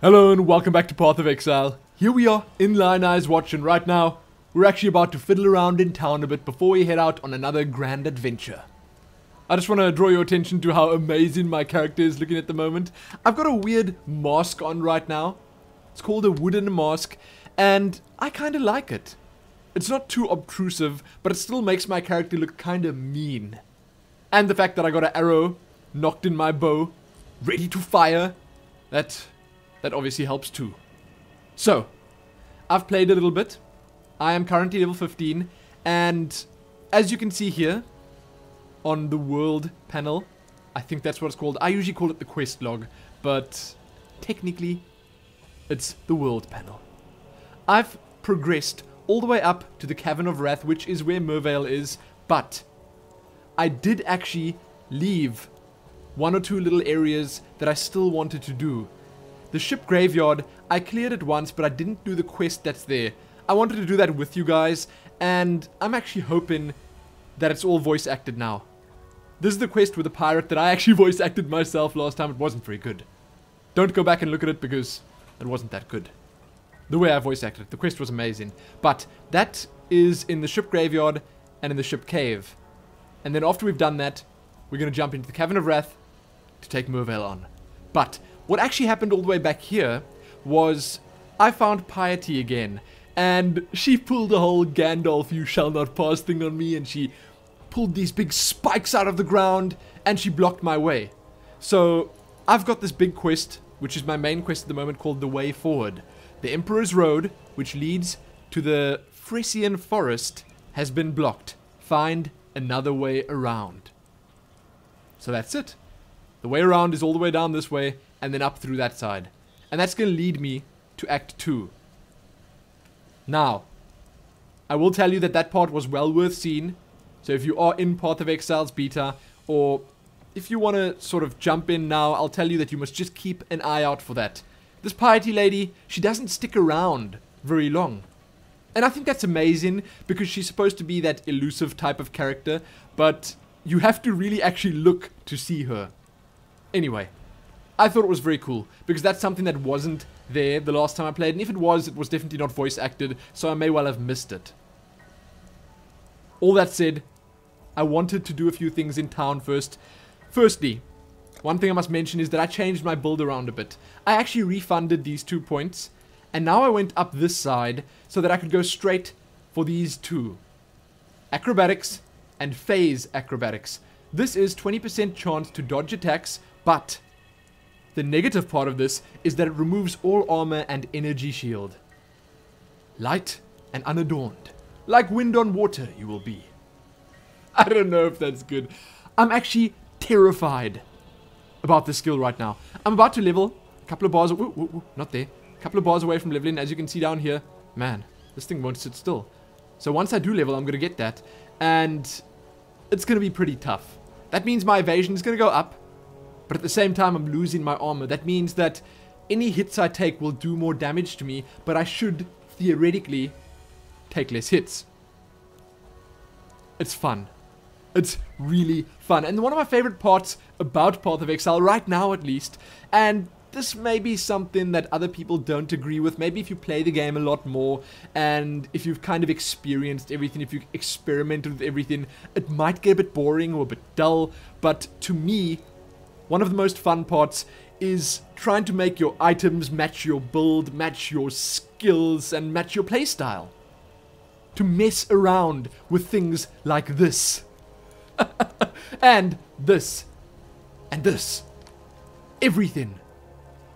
Hello and welcome back to Path of Exile. Here we are in Lion Eyes Watch, and right now we're actually about to fiddle around in town a bit before we head out on another grand adventure. I just want to draw your attention to how amazing my character is looking at the moment. I've got a weird mask on right now. It's called a wooden mask, and I kind of like it. It's not too obtrusive, but it still makes my character look kind of mean. And the fact that I got an arrow knocked in my bow, ready to fire, that obviously helps too. So, I've played a little bit. I am currently level 15, and as you can see here, on the world panel, I think that's what it's called. I usually call it the quest log, but technically, it's the world panel. I've progressed all the way up to the Cavern of Wrath, which is where Mervale is, but I did actually leave one or two little areas that I still wanted to do. The ship graveyard, I cleared it once, but I didn't do the quest that's there. I wanted to do that with you guys, and I'm actually hoping that it's all voice acted now. This is the quest with the pirate that I actually voice acted myself last time. It wasn't very good. Don't go back and look at it because it wasn't that good. The way I voice acted it, the quest was amazing. But that is in the ship graveyard and in the ship cave. And then after we've done that, we're going to jump into the Cavern of Wrath to take Mervale on. But what actually happened all the way back here was I found Piety again, and she pulled a whole Gandalf you shall not pass thing on me, and she pulled these big spikes out of the ground, and she blocked my way. So I've got this big quest, which is my main quest at the moment, called The Way Forward. The Emperor's Road, which leads to the Frisian Forest, has been blocked. Find another way around. So that's it. The way around is all the way down this way, and then up through that side. And that's going to lead me to Act 2. Now, I will tell you that that part was well worth seeing. So if you are in Path of Exile's beta, or if you want to sort of jump in now, I'll tell you that you must just keep an eye out for that. This Piety lady, she doesn't stick around very long. And I think that's amazing, because she's supposed to be that elusive type of character, but you have to really actually look to see her. Anyway, I thought it was very cool, because that's something that wasn't there the last time I played, and if it was definitely not voice acted, so I may well have missed it. All that said, I wanted to do a few things in town first. Firstly, one thing I must mention is that I changed my build around a bit. I actually refunded these 2 points, and now I went up this side so that I could go straight for these two. Acrobatics and phase acrobatics. This is 20% chance to dodge attacks, but the negative part of this is that it removes all armor and energy shield. Light and unadorned. Like wind on water you will be. I don't know if that's good. I'm actually terrified about this skill right now. I'm about to level a couple of bars. Not there. A couple of bars away from leveling. As you can see down here. Man, this thing won't sit still. So once I do level, I'm going to get that. And it's going to be pretty tough. That means my evasion is going to go up. But at the same time, I'm losing my armor. That means that any hits I take will do more damage to me. But I should, theoretically, take less hits. It's fun. It's really fun. And one of my favorite parts about Path of Exile, right now at least, and this may be something that other people don't agree with. Maybe if you play the game a lot more, and if you've kind of experienced everything, if you've experimented with everything, it might get a bit boring or a bit dull. But to me, one of the most fun parts is trying to make your items match your build, match your skills, and match your playstyle. To mess around with things like this. And this. And this. Everything.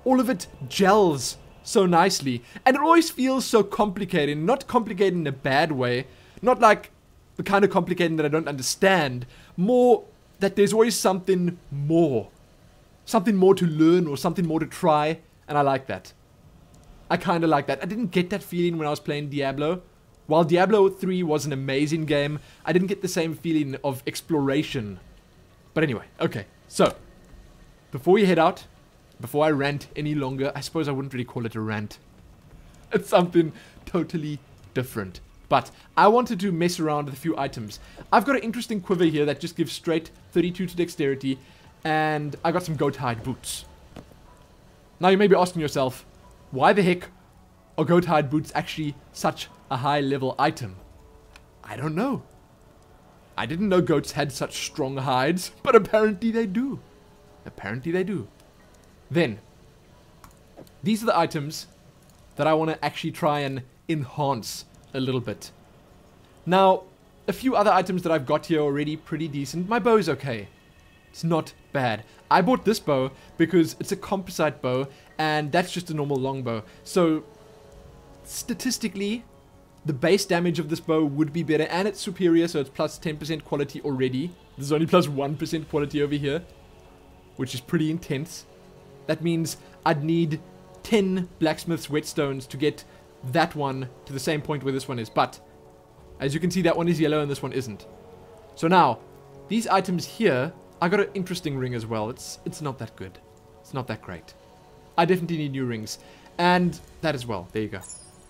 All of it gels so nicely. And it always feels so complicated. Not complicated in a bad way. Not like the kind of complicated that I don't understand. More that there's always something more. Something more to learn or something more to try. And I like that. I kind of like that. I didn't get that feeling when I was playing Diablo. While Diablo 3 was an amazing game, I didn't get the same feeling of exploration. But anyway, okay. So, before we head out, before I rant any longer, I suppose I wouldn't really call it a rant. It's something totally different. But I wanted to mess around with a few items. I've got an interesting quiver here that just gives straight 32 to dexterity, and I got some goat hide boots. Now you may be asking yourself, Why the heck are goat hide boots actually such a high level item? I don't know. I didn't know goats had such strong hides, but apparently they do. Apparently they do. Then, these are the items that I want to actually try and enhance a little bit. Now, a few other items that I've got here already pretty decent. My bow is okay. It's not bad. I bought this bow because it's a composite bow, and that's just a normal longbow. So, statistically, the base damage of this bow would be better, and it's superior, so it's plus 10% quality already. There's only plus 1% quality over here, which is pretty intense. That means I'd need 10 blacksmith's whetstones to get that one to the same point where this one is. But, as you can see, that one is yellow and this one isn't. So now, these items here, I got an interesting ring as well. It's not that good. It's not that great. I definitely need new rings. And that as well. There you go.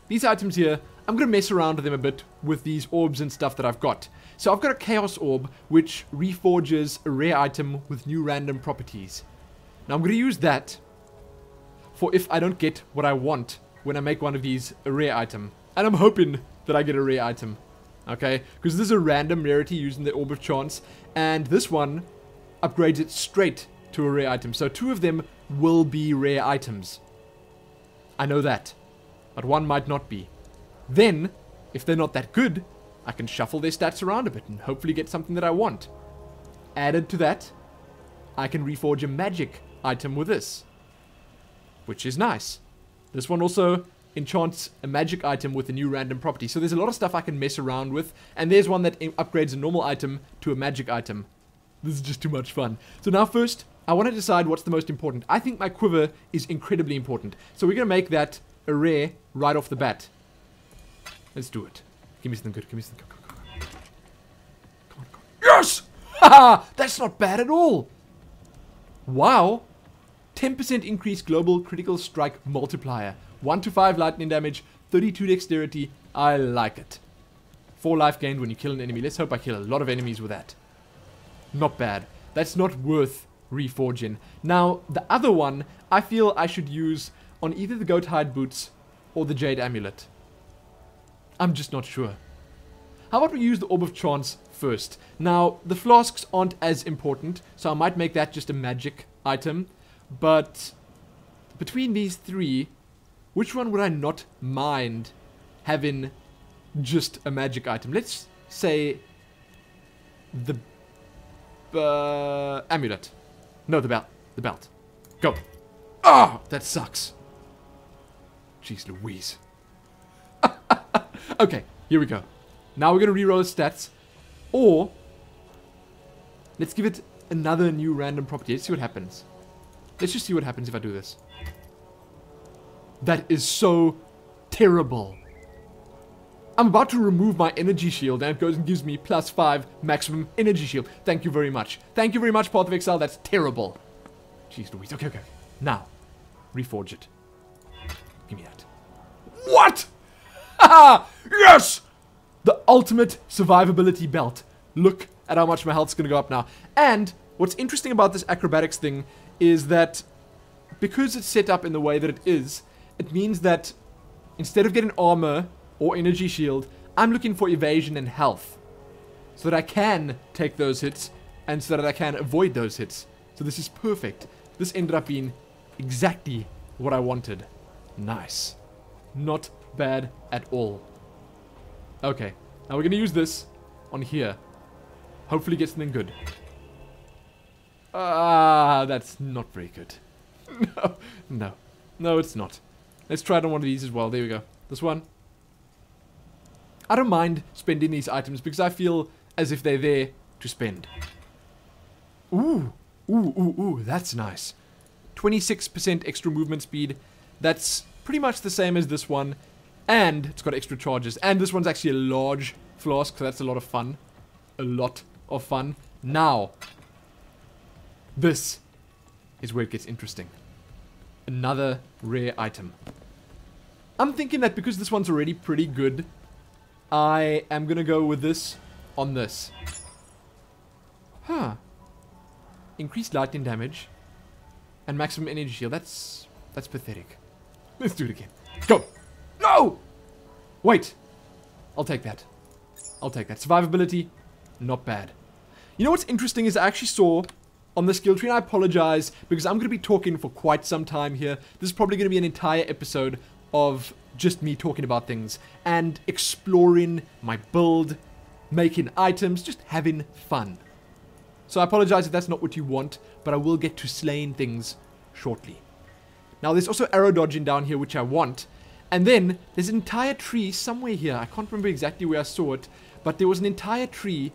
These items here, I'm going to mess around with them a bit with these orbs and stuff that I've got. So I've got a Chaos Orb, which reforges a rare item with new random properties. Now I'm going to use that for if I don't get what I want when I make one of these a rare item. And I'm hoping that I get a rare item. Okay? Because this is a random rarity using the Orb of Chance. And this one upgrades it straight to a rare item. So 2 of them will be rare items. I know that. But one might not be. Then, if they're not that good, I can shuffle their stats around a bit and hopefully get something that I want. Added to that, I can reforge a magic item with this, which is nice. This one also enchants a magic item with a new random property. So there's a lot of stuff I can mess around with. And there's one that upgrades a normal item to a magic item. This is just too much fun. So now first, I want to decide what's the most important. I think my quiver is incredibly important. So we're going to make that a rare right off the bat. Let's do it. Give me something good. Give me something good. Come on, come on. Yes! Haha! That's not bad at all. Wow. 10% increased global critical strike multiplier. 1 to 5 lightning damage. 32 dexterity. I like it. 4 life gained when you kill an enemy. Let's hope I kill a lot of enemies with that. Not bad. That's not worth reforging. Now, the other one, I feel I should use on either the goat hide boots or the jade amulet. I'm just not sure. How about we use the Orb of Chance first? Now, the flasks aren't as important, so I might make that just a magic item. But between these 3, which one would I not mind having just a magic item? Let's say the amulet. No, the belt. The belt. Go. Ah, oh, that sucks. Jeez Louise. Okay, here we go. Now we're going to reroll the stats. Or, let's give it another new random property. Let's see what happens. Let's just see what happens if I do this. That is so terrible. I'm about to remove my energy shield and it goes and gives me plus 5 maximum energy shield. Thank you very much. Thank you very much, Path of Exile. That's terrible. Jeez Louise. Okay, okay. Now, reforge it. Give me that. What? Haha! Yes! The ultimate survivability belt. Look at how much my health's going to go up now. And what's interesting about this acrobatics thing is that because it's set up in the way that it is, it means that instead of getting armor or energy shield, I'm looking for evasion and health. So that I can take those hits and so that I can avoid those hits. So this is perfect. This ended up being exactly what I wanted. Nice. Not bad at all. Okay, now we're going to use this on here. Hopefully get something good. Ah, that's not very good. No, no. No, it's not. Let's try it on one of these as well. There we go. This one. I don't mind spending these items because I feel as if they're there to spend. Ooh. Ooh, ooh, ooh. That's nice. 26% extra movement speed. That's pretty much the same as this one. And it's got extra charges. And this one's actually a large flask, so that's a lot of fun. A lot of fun. Now, this is where it gets interesting. Another rare item. I'm thinking that because this one's already pretty good, I am going to go with this on this. Huh. Increased lightning damage and maximum energy shield. That's pathetic. Let's do it again. Go. No! Wait. I'll take that. I'll take that. Survivability, not bad. You know what's interesting is I actually saw on the skill tree, and I apologize because I'm going to be talking for quite some time here. This is probably going to be an entire episode of just me talking about things and exploring my build, making items, just having fun. So I apologize if that's not what you want, but I will get to slaying things shortly. Now there's also arrow dodging down here, which I want. And then there's an entire tree somewhere here. I can't remember exactly where I saw it, but there was an entire tree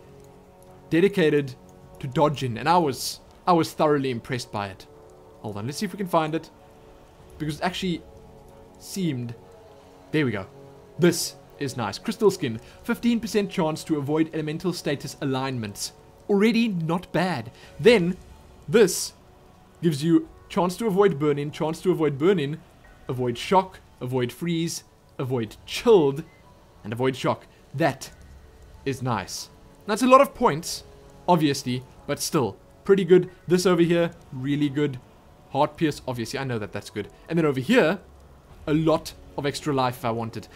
dedicated to dodging, and I was thoroughly impressed by it. Hold on, let's see if we can find it, because it actually seemed... There we go. This is nice. Crystal skin, 15% chance to avoid elemental status alignments. Already not bad. Then this gives you chance to avoid burning, avoid shock, avoid freeze, avoid chilled, and avoid shock. That is nice. That's a lot of points, obviously, but still pretty good. This over here, really good. Heart pierce, obviously, I know that that's good. And then over here, a lot of extra life if I wanted.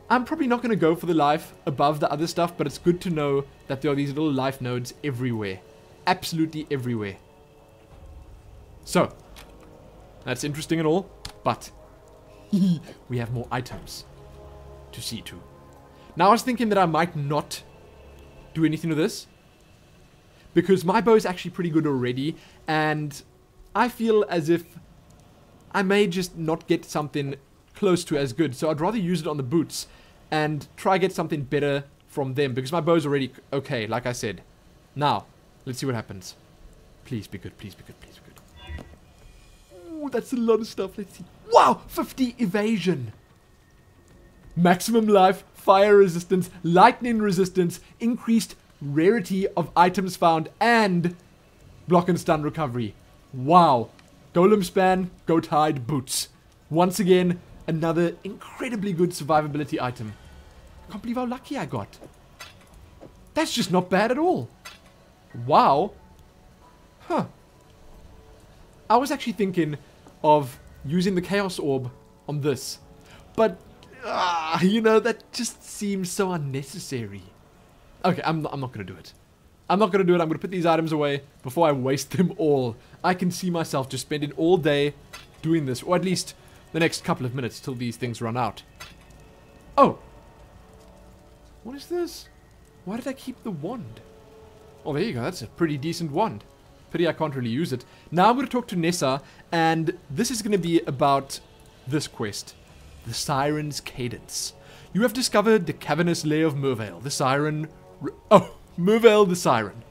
I'm probably not going to go for the life above the other stuff, but it's good to know that there are these little life nodes everywhere. Absolutely everywhere. So, that's interesting and all, but we have more items to see to. Now I was thinking that I might not do anything with this, because my bow is actually pretty good already, and I feel as if I may just not get something close to as good, so I'd rather use it on the boots and try get something better from them, because my bow's already okay, like I said. Now, let's see what happens. Please be good, please be good, please be good. Ooh, that's a lot of stuff. Let's see. Wow, 50 evasion. Maximum life, fire resistance, lightning resistance, increased rarity of items found, and block and stun recovery. Wow. Golem span, go tide, boots. Once again, another incredibly good survivability item. I can't believe how lucky I got. That's just not bad at all. Wow. Huh. I was actually thinking of using the Chaos Orb on this. But, you know, that just seems so unnecessary. Okay, I'm not going to do it. I'm not going to do it. I'm going to put these items away before I waste them all. I can see myself just spending all day doing this, or at least the next couple of minutes till these things run out. Oh. What is this? Why did I keep the wand? Oh, there you go. That's a pretty decent wand. Pity I can't really use it. Now I'm going to talk to Nessa, and this is going to be about this quest. The Siren's Cadence. You have discovered the cavernous lair of Mervale, the Siren... Oh, Mervale the Siren.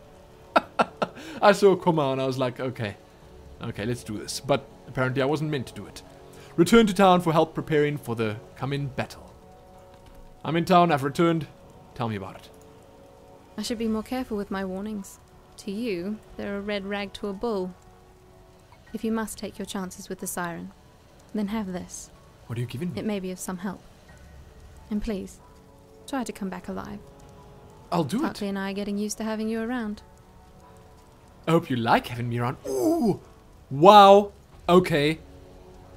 I saw a comma and I was like, okay. Okay, let's do this. But apparently I wasn't meant to do it. Return to town for help preparing for the coming battle. I'm in town, I've returned. Tell me about it. I should be more careful with my warnings. To you, they're a red rag to a bull. If you must take your chances with the siren, then have this. What are you giving me? It may be of some help. And please, try to come back alive. I'll do it. Hartley and I are getting used to having you around. I hope you like having me around. Ooh! Wow! Okay.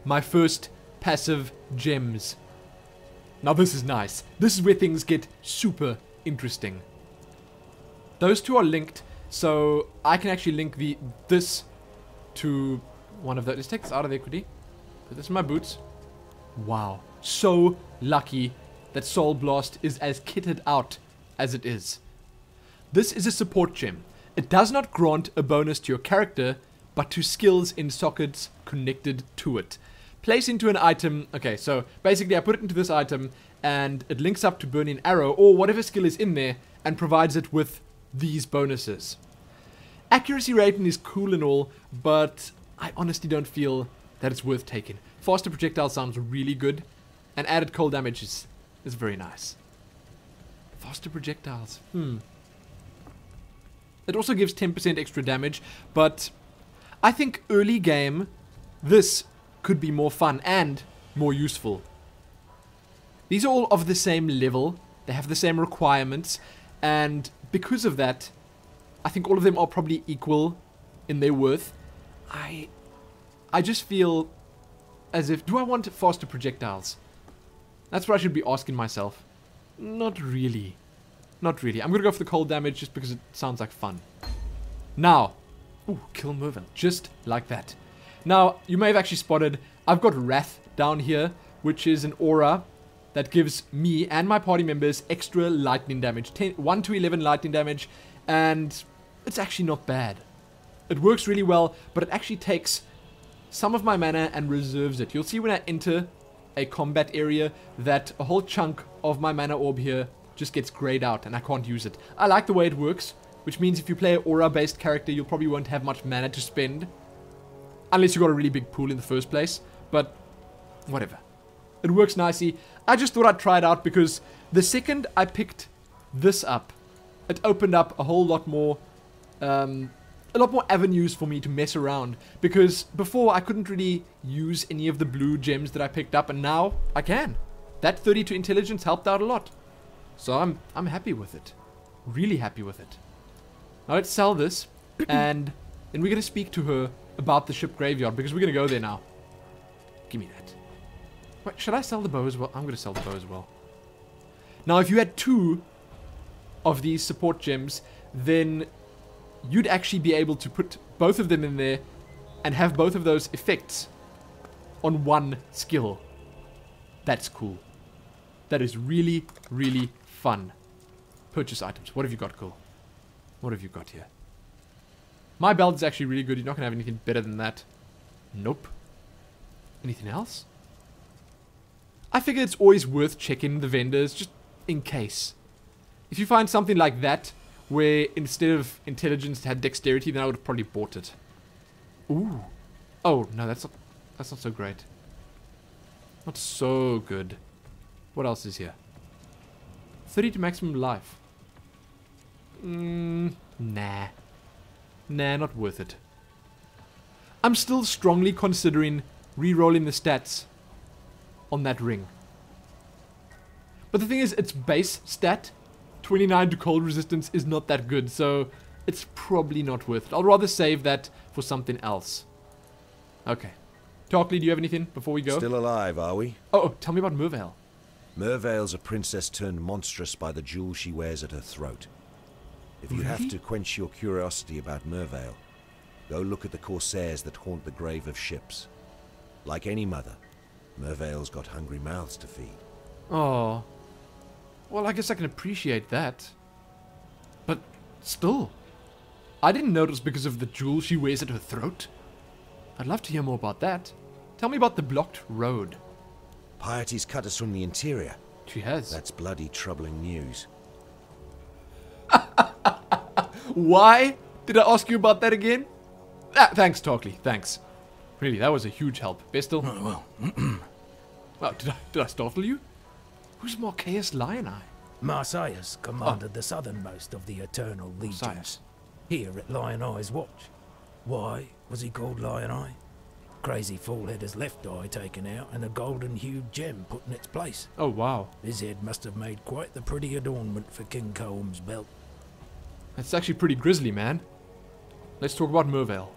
My first passive gems. Now this is nice. This is where things get super interesting. Those two are linked, so I can actually link this to one of those. Let's take this out of there quickly. Put this in my boots. Wow. So lucky that Soul Blast is as kitted out as it is. This is a support gem. It does not grant a bonus to your character, but to skills in sockets connected to it. Place into an item. Okay, so basically I put it into this item and it links up to Burning Arrow or whatever skill is in there and provides it with these bonuses. Accuracy rating is cool and all, but I honestly don't feel that it's worth taking. Faster projectile sounds really good, and added cold damage is very nice. Faster projectiles. It also gives 10% extra damage, but I think early game this could be more fun and more useful. These are all of the same level, they have the same requirements, and because of that, I think all of them are probably equal in their worth. I just feel as if... Do I want faster projectiles? That's what I should be asking myself. Not really. Not really. I'm going to go for the cold damage just because it sounds like fun. Now. Ooh, kill Merville. Just like that. Now, you may have actually spotted, I've got Wrath down here, which is an aura that gives me and my party members extra lightning damage. 1 to 11 lightning damage, and it's actually not bad. It works really well, but it actually takes some of my mana and reserves it. You'll see when I enter a combat area that a whole chunk of my mana orb here just gets grayed out and I can't use it. I like the way it works, which means if you play an aura-based character, you probably won't have much mana to spend. Unless you got a really big pool in the first place, but whatever. It works nicely. I just thought I'd try it out because the second I picked this up, it opened up a whole lot more, avenues for me to mess around. Because before I couldn't really use any of the blue gems that I picked up, and now I can. That 32 intelligence helped out a lot. So I'm happy with it. Really happy with it. Now let's sell this, and then we're going to speak to her about the ship graveyard, because we're going to go there now. Give me that. Wait, should I sell the bow as well? I'm going to sell the bow as well. Now, if you had 2 of these support gems, then you'd actually be able to put both of them in there and have both of those effects on one skill. That's cool. That is really, really fun. Purchase items. What have you got, cool? What have you got here? My belt is actually really good. You're not going to have anything better than that. Nope. Anything else? I figure it's always worth checking the vendors, just in case. If you find something like that, where instead of intelligence it had dexterity, then I would have probably bought it. Ooh. Oh, no, that's not so great. Not so good. What else is here? 30 to maximum life. Nah. Nah, not worth it. I'm still strongly considering re-rolling the stats on that ring. But the thing is, its base stat, 29 to cold resistance, is not that good, so it's probably not worth it. I'll rather save that for something else. Okay. Tarkley, do you have anything before we go? Still alive, are we? Oh, tell me about Mervale. Mervale's a princess turned monstrous by the jewel she wears at her throat. If you have to quench your curiosity about Mervale, go look at the corsairs that haunt the grave of ships. Like any mother, Mervale's got hungry mouths to feed. Oh. Well, I guess I can appreciate that. But still, I didn't notice because of the jewel she wears at her throat. I'd love to hear more about that. Tell me about the blocked road. Piety's cut us from the interior. She has. That's bloody troubling news. Why? Did I ask you about that again? Ah, thanks, Tarkley. Thanks. Really, that was a huge help. Bestel? Oh, well. Well, did I startle you? Who's Marqueus Lion-Eye? Marseilles commanded the southernmost of the Eternal Legions, Marseilles. here at Lion-Eye's watch. Why was he called Lion-Eye? Crazy fool had his left eye taken out and a golden-hued gem put in its place. Oh, wow. His head must have made quite the pretty adornment for King Colm's belt. That's actually pretty grisly, man. Let's talk about Mervale.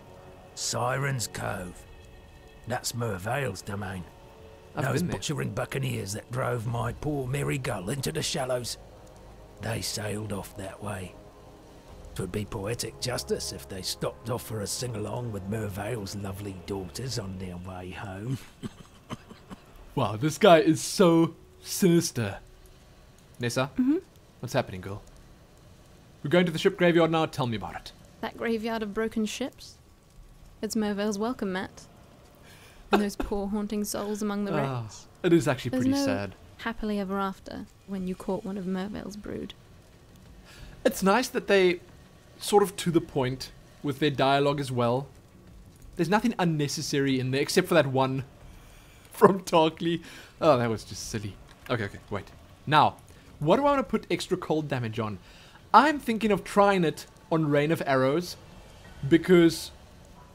Siren's Cove. That's Mervale's domain. I've Those been there. butchering buccaneers that drove my poor merry gull into the shallows. They sailed off that way. 'Twould be poetic justice if they stopped off for a sing-along with Mervale's lovely daughters on their way home. Wow, this guy is so sinister. Nessa? What's happening, girl? We're going to the ship graveyard now. Tell me about it. That graveyard of broken ships? It's Mervale's welcome mat. And those poor haunting souls among the Ah, wrecks. it is actually There's pretty no sad. happily ever after when you caught one of Mervale's brood. It's nice that they sort of to the point with their dialogue as well. There's nothing unnecessary in there except for that one from Tarkley. Oh, that was just silly. Okay, wait. Now, what do I want to put extra cold damage on? I'm thinking of trying it on Rain of Arrows because,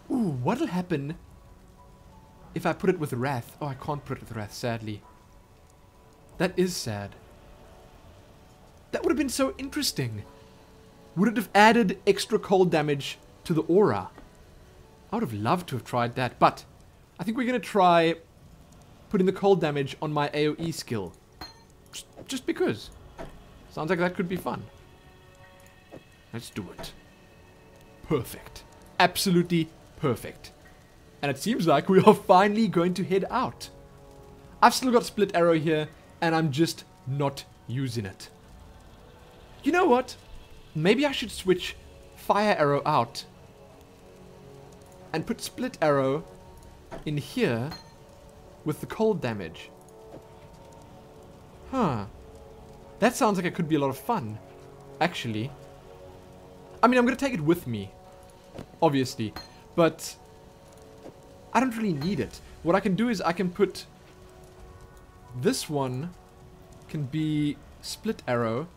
ooh, what'll happen if I put it with Wrath? Oh, I can't put it with Wrath, sadly. That is sad. That would have been so interesting. Would it have added extra cold damage to the aura? I would have loved to have tried that, but I think we're going to try putting the cold damage on my AoE skill. Just because. Sounds like that could be fun. Let's do it. Perfect. Absolutely perfect. And it seems like we are finally going to head out. I've still got Split Arrow here, and I'm just not using it. You know what? Maybe I should switch Fire Arrow out and put Split Arrow in here with the cold damage. Huh. That sounds like it could be a lot of fun, actually. I mean, I'm going to take it with me, obviously, but I don't really need it. What I can do is I can put this one can be Split Arrow.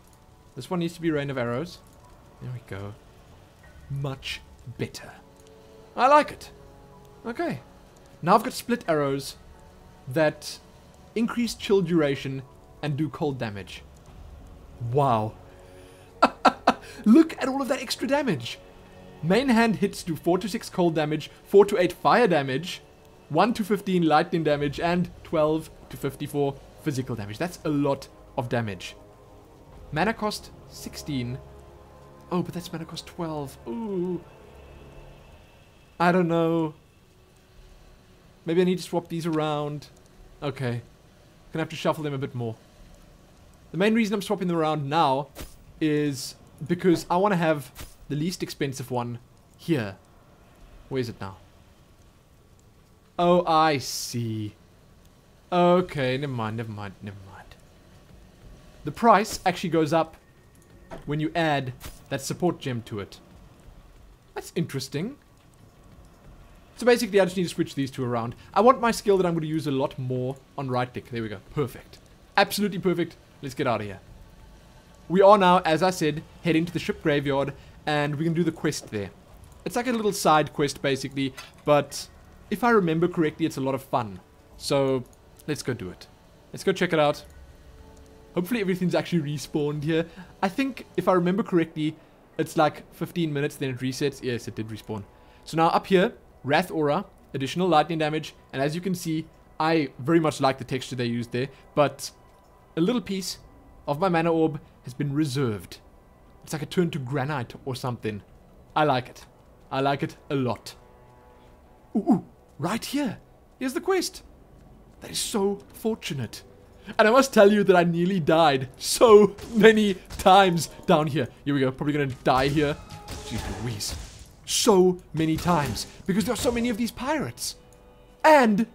This one needs to be Rain of Arrows. There we go. Much better. I like it. Okay. Now I've got Split Arrows that increase chill duration and do cold damage. Wow. Look at all of that extra damage. Main hand hits do 4 to 6 cold damage, 4 to 8 fire damage, 1 to 15 lightning damage, and 12 to 54 physical damage. That's a lot of damage. Mana cost 16. Oh, but that's mana cost 12. Ooh. I don't know. Maybe I need to swap these around. Okay. Gonna have to shuffle them a bit more. The main reason I'm swapping them around now is because I want to have the least expensive one here. Where is it now? Oh, I see. Okay, never mind. The price actually goes up when you add that support gem to it. That's interesting. So basically, I just need to switch these two around. I want my skill that I'm going to use a lot more on right click. There we go. Perfect. Absolutely perfect. Let's get out of here. We are now, as I said, heading to the ship graveyard, and we can do the quest there. It's like a little side quest, basically, but if I remember correctly, it's a lot of fun. So, let's go do it. Let's go check it out. Hopefully everything's actually respawned here. I think, if I remember correctly, it's like 15 minutes, then it resets. Yes, it did respawn. So now up here, Wrath Aura, additional lightning damage, and as you can see, I very much like the texture they used there, but a little piece of my mana orb has been reserved. It's like a turn to granite or something. I like it. I like it a lot. Ooh, right here. Here's the quest. That is so fortunate. And I must tell you that I nearly died so many times down here. Here we go. Probably gonna die here. Jeez Louise. So many times. Because there are so many of these pirates. And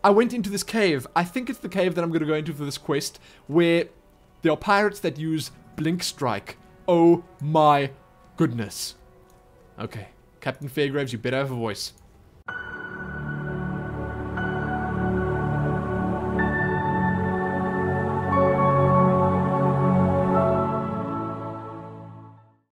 I went into this cave. I think it's the cave that I'm going to go into for this quest, where there are pirates that use Blink Strike. Oh my goodness. Okay. Captain Fairgraves, you better have a voice.